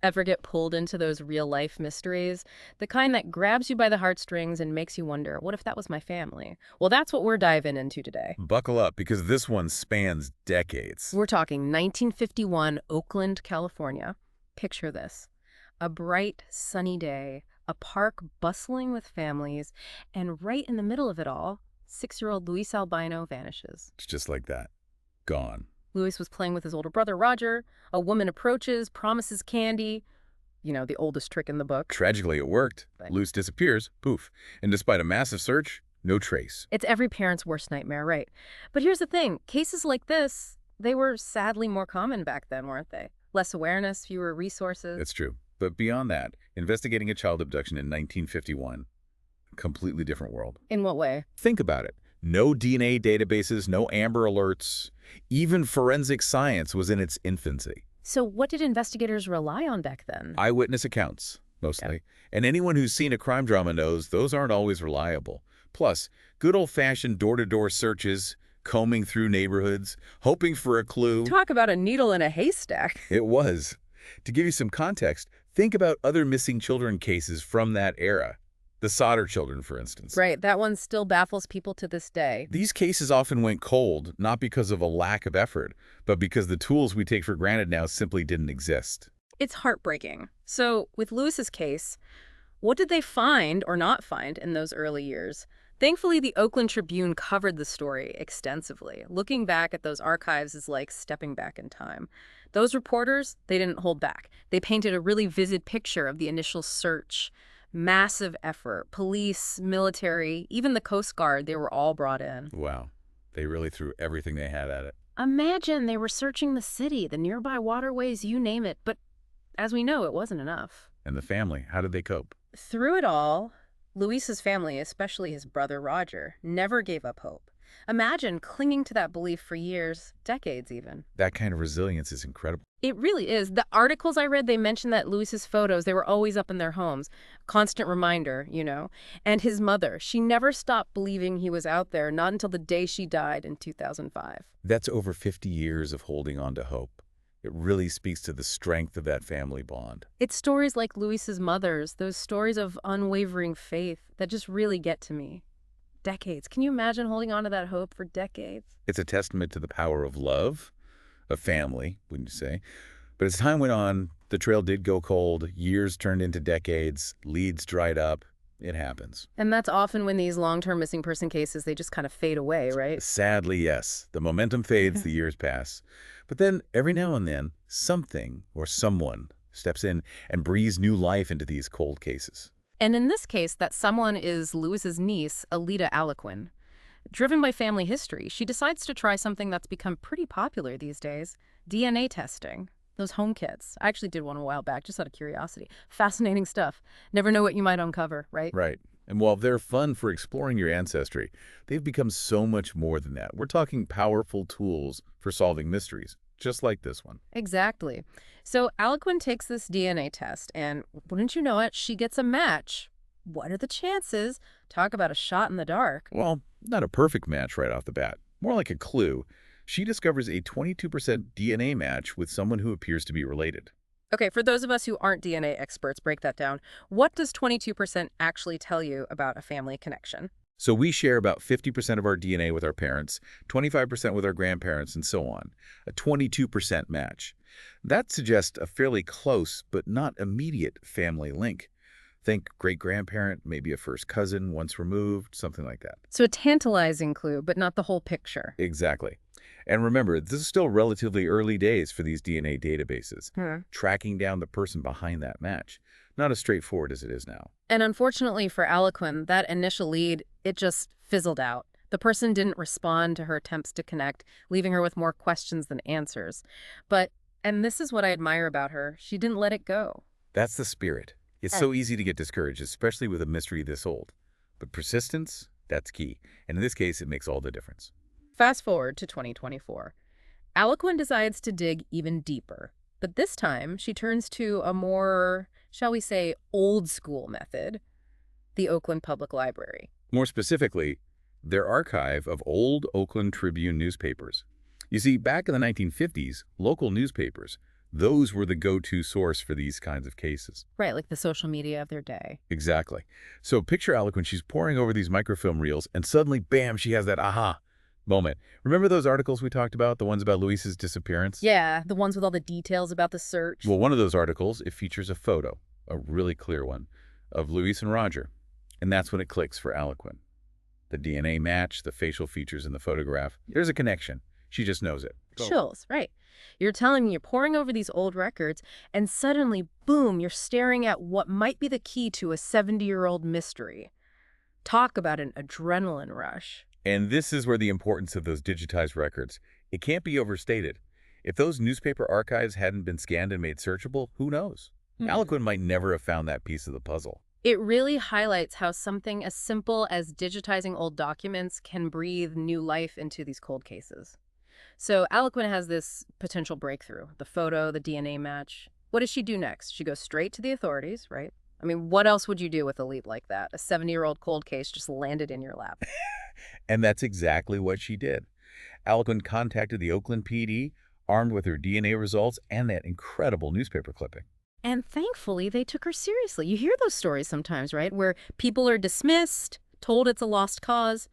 Ever get pulled into those real-life mysteries? The kind that grabs you by the heartstrings and makes you wonder, what if that was my family? Well, that's what we're diving into today. Buckle up, because this one spans decades. We're talking 1951, Oakland, California. Picture this. A bright, sunny day, a park bustling with families, and right in the middle of it all, 6-year-old Luis Albino vanishes. It's just like that. Gone. Luis was playing with his older brother, Roger. A woman approaches, promises candy. You know, the oldest trick in the book. Tragically, it worked. Right. Luis disappears, poof. And despite a massive search, no trace. It's every parent's worst nightmare, right? But here's the thing. Cases like this, they were sadly more common back then, weren't they? Less awareness, fewer resources. That's true. But beyond that, investigating a child abduction in 1951, completely different world. In what way? Think about it. No DNA databases, no Amber Alerts. Even forensic science was in its infancy. So what did investigators rely on back then? Eyewitness accounts, mostly. And anyone who's seen a crime drama knows those aren't always reliable. Plus, good old-fashioned door-to-door searches, combing through neighborhoods, hoping for a clue. Talk about a needle in a haystack. It was. To give you some context, think about other missing children cases from that era. The Solder children, for instance. Right, that one still baffles people to this day. These cases often went cold, not because of a lack of effort, but because the tools we take for granted now simply didn't exist. It's heartbreaking. So, with Luis's case, what did they find or not find in those early years? Thankfully, the Oakland Tribune covered the story extensively. Looking back at those archives is like stepping back in time. Those reporters, they didn't hold back. They painted a really vivid picture of the initial search. Massive effort. Police, military, even the Coast Guard, they were all brought in. Wow. They really threw everything they had at it. Imagine they were searching the city, the nearby waterways, you name it. But as we know, it wasn't enough. And the family, how did they cope? Through it all, Luis's family, especially his brother Roger, never gave up hope. Imagine clinging to that belief for years, decades even. That kind of resilience is incredible. It really is. The articles I read, they mentioned that Luis's photos, they were always up in their homes. Constant reminder, you know. And his mother, she never stopped believing he was out there, not until the day she died in 2005. That's over 50 years of holding on to hope. It really speaks to the strength of that family bond. It's stories like Luis's mother's, those stories of unwavering faith that just really get to me. Decades. Can you imagine holding on to that hope for decades? It's a testament to the power of love, of family, wouldn't you say? But as time went on, the trail did go cold, years turned into decades, leads dried up. It happens. And that's often when these long-term missing person cases, they just kind of fade away, right? Sadly, yes. The momentum fades, the years pass. But then, every now and then, something or someone steps in and breathes new life into these cold cases. And in this case, that someone is Luis's niece, Alida Alequin. Driven by family history, she decides to try something that's become pretty popular these days, DNA testing. Those home kits. I actually did one a while back, just out of curiosity. Fascinating stuff. Never know what you might uncover, right? Right. And while they're fun for exploring your ancestry, they've become so much more than that. We're talking powerful tools for solving mysteries, just like this one. Exactly. So Alequin takes this DNA test, and wouldn't you know it, she gets a match. What are the chances? Talk about a shot in the dark. Well, not a perfect match right off the bat. More like a clue. She discovers a 22% DNA match with someone who appears to be related. Okay, for those of us who aren't DNA experts, break that down. What does 22% actually tell you about a family connection? So we share about 50% of our DNA with our parents, 25% with our grandparents, and so on. A 22% match. That suggests a fairly close but not immediate family link. Think great-grandparent, maybe a first cousin, once removed, something like that. So a tantalizing clue, but not the whole picture. Exactly. And remember, this is still relatively early days for these DNA databases. Tracking down the person behind that match. Not as straightforward as it is now. And unfortunately for Alequin, that initial lead, it just fizzled out. The person didn't respond to her attempts to connect, leaving her with more questions than answers. But, and this is what I admire about her, she didn't let it go. That's the spirit. It's so easy to get discouraged, especially with a mystery this old. But persistence, that's key. And in this case, it makes all the difference. Fast forward to 2024. Alequin decides to dig even deeper. But this time, she turns to a more, shall we say, old-school method, the Oakland Public Library. More specifically, their archive of old Oakland Tribune newspapers. You see, back in the 1950s, local newspapers, Those were the go-to source for these kinds of cases. Right, like the social media of their day. Exactly. So picture Alequin, she's poring over these microfilm reels, and suddenly, bam, she has that aha moment. Remember those articles we talked about, the ones about Luis's disappearance? Yeah, the ones with all the details about the search. Well, one of those articles, it features a photo, a really clear one, of Luis and Roger. And that's when it clicks for Alequin. The DNA match, the facial features in the photograph. There's a connection. She just knows it. Chills, right. You're telling me you're poring over these old records, and suddenly, boom, you're staring at what might be the key to a 70-year-old mystery. Talk about an adrenaline rush. And this is where the importance of those digitized records, it can't be overstated. If those newspaper archives hadn't been scanned and made searchable, who knows? Alequin might never have found that piece of the puzzle. It really highlights how something as simple as digitizing old documents can breathe new life into these cold cases. So Alequin has this potential breakthrough, the photo, the DNA match. What does she do next? She goes straight to the authorities, right? I mean, what else would you do with a leap like that? A 70-year-old cold case just landed in your lap. And that's exactly what she did. Alequin contacted the Oakland PD, armed with her DNA results and that incredible newspaper clipping. And thankfully, they took her seriously. You hear those stories sometimes, right? Where people are dismissed, told it's a lost cause,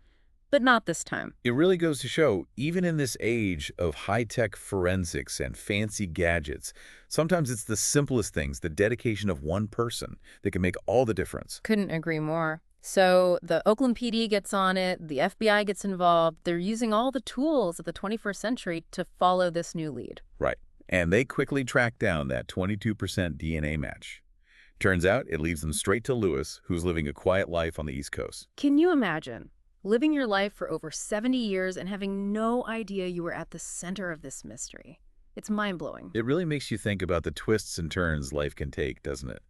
but not this time. It really goes to show, even in this age of high-tech forensics and fancy gadgets, sometimes it's the simplest things, the dedication of one person, that can make all the difference. Couldn't agree more. So the Oakland PD gets on it, the FBI gets involved. They're using all the tools of the 21st century to follow this new lead. Right. And they quickly track down that 22% DNA match. Turns out it leads them straight to Luis, who's living a quiet life on the East Coast. Can you imagine living your life for over 70 years and having no idea you were at the center of this mystery? It's mind-blowing. It really makes you think about the twists and turns life can take, doesn't it?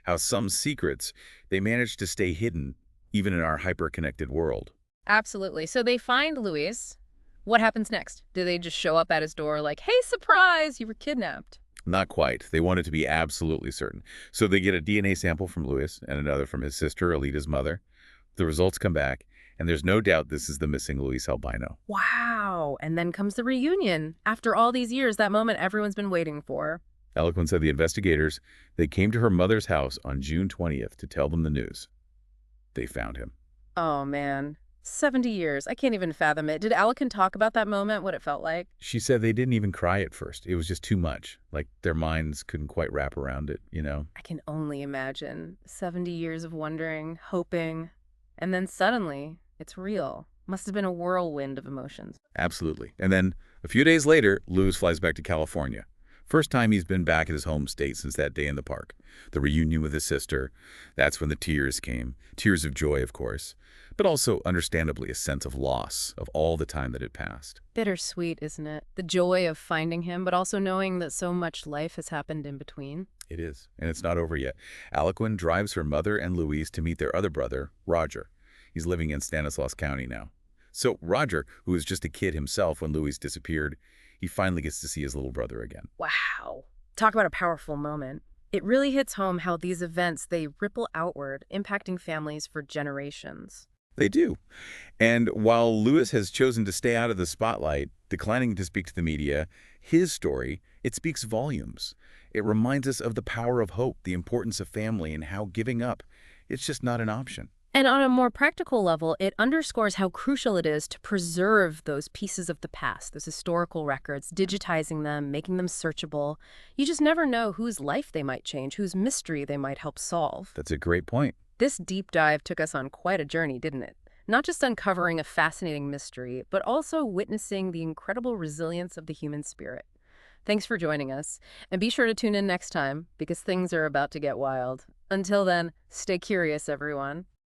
How some secrets, they manage to stay hidden, even in our hyper-connected world. Absolutely. So they find Luis. What happens next? Do they just show up at his door like, hey, surprise, you were kidnapped? Not quite. They wanted to be absolutely certain. So they get a DNA sample from Luis and another from his sister, Alida's mother. The results come back, and there's no doubt this is the missing Luis Albino. Wow. And then comes the reunion. After all these years, that moment everyone's been waiting for. Alequin said the investigators, they came to her mother's house on June 20th to tell them the news. They found him. Oh, man. 70 years. I can't even fathom it. Did Alequin talk about that moment, what it felt like? She said they didn't even cry at first. It was just too much. Like their minds couldn't quite wrap around it, you know? I can only imagine. 70 years of wondering, hoping, and then suddenly, it's real. Must have been a whirlwind of emotions. Absolutely. And then a few days later, Luis flies back to California. First time he's been back at his home state since that day in the park. The reunion with his sister. That's when the tears came. Tears of joy, of course. But also, understandably, a sense of loss of all the time that had passed. Bittersweet, isn't it? The joy of finding him, but also knowing that so much life has happened in between. It is. And it's not over yet. Alequin drives her mother and Luis to meet their other brother, Roger. He's living in Stanislaus County now. So Roger, who was just a kid himself when Luis disappeared, he finally gets to see his little brother again. Wow. Talk about a powerful moment. It really hits home how these events, they ripple outward, impacting families for generations. They do. And while Luis has chosen to stay out of the spotlight, declining to speak to the media, his story, it speaks volumes. It reminds us of the power of hope, the importance of family, and how giving up, it's just not an option. And on a more practical level, it underscores how crucial it is to preserve those pieces of the past, those historical records, digitizing them, making them searchable. You just never know whose life they might change, whose mystery they might help solve. That's a great point. This deep dive took us on quite a journey, didn't it? Not just uncovering a fascinating mystery, but also witnessing the incredible resilience of the human spirit. Thanks for joining us, and be sure to tune in next time, because things are about to get wild. Until then, stay curious, everyone.